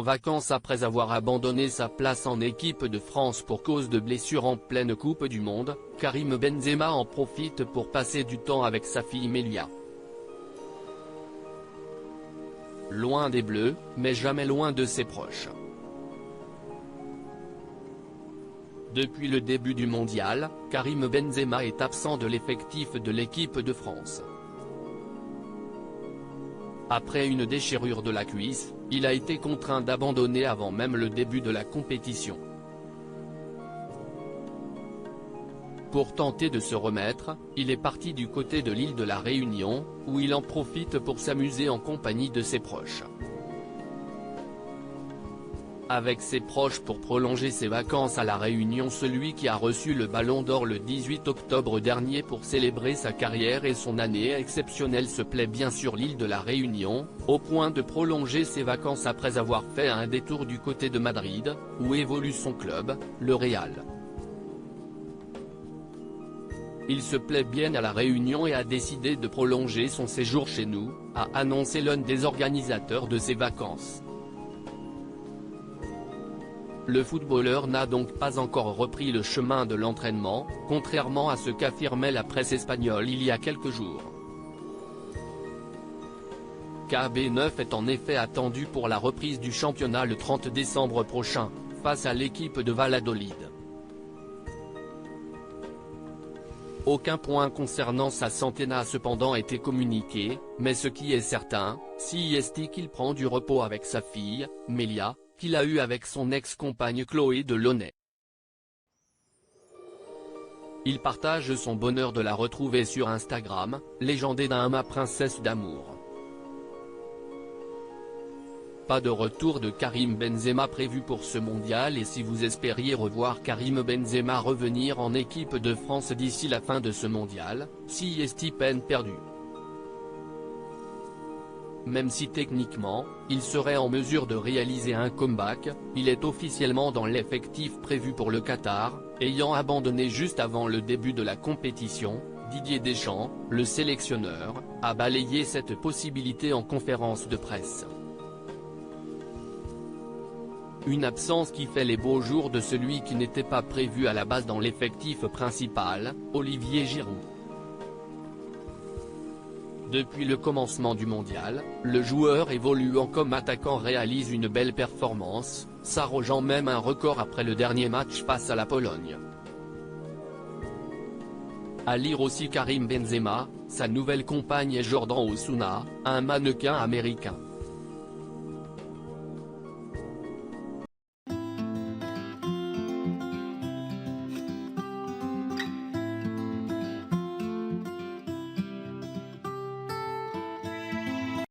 en vacances après avoir abandonné sa place en équipe de France pour cause de blessure en pleine Coupe du Monde, Karim Benzema en profite pour passer du temps avec sa fille Melia. Loin des Bleus, mais jamais loin de ses proches. Depuis le début du mondial, Karim Benzema est absent de l'effectif de l'équipe de France. Après une déchirure de la cuisse, il a été contraint d'abandonner avant même le début de la compétition. Pour tenter de se remettre, il est parti du côté de l'île de la Réunion, où il en profite pour s'amuser en compagnie de ses proches. Avec ses proches pour prolonger ses vacances à la Réunion, celui qui a reçu le Ballon d'Or le 18 octobre dernier pour célébrer sa carrière et son année exceptionnelle se plaît bien sur l'île de la Réunion, au point de prolonger ses vacances après avoir fait un détour du côté de Madrid, où évolue son club, le Real. Il se plaît bien à la Réunion et a décidé de prolonger son séjour chez nous, a annoncé l'un des organisateurs de ses vacances. Le footballeur n'a donc pas encore repris le chemin de l'entraînement, contrairement à ce qu'affirmait la presse espagnole il y a quelques jours. KB9 est en effet attendu pour la reprise du championnat le 30 décembre prochain, face à l'équipe de Valladolid. Aucun point concernant sa santé n'a cependant été communiqué, mais ce qui est certain, c'est qu'il prend du repos avec sa fille, Melia, qu'il a eu avec son ex-compagne Chloé Delaunay. Il partage son bonheur de la retrouver sur Instagram, légendée d'un princesse d'amour. Pas de retour de Karim Benzema prévu pour ce mondial et si vous espériez revoir Karim Benzema revenir en équipe de France d'ici la fin de ce mondial, c'est peine perdue. Même si techniquement, il serait en mesure de réaliser un comeback, il est officiellement dans l'effectif prévu pour le Qatar, ayant abandonné juste avant le début de la compétition. Didier Deschamps, le sélectionneur, a balayé cette possibilité en conférence de presse. Une absence qui fait les beaux jours de celui qui n'était pas prévu à la base dans l'effectif principal, Olivier Giroud. Depuis le commencement du mondial, le joueur évoluant comme attaquant réalise une belle performance, s'arrogeant même un record après le dernier match face à la Pologne. À lire aussi Karim Benzema, sa nouvelle compagne est Jordan Osuna, un mannequin américain.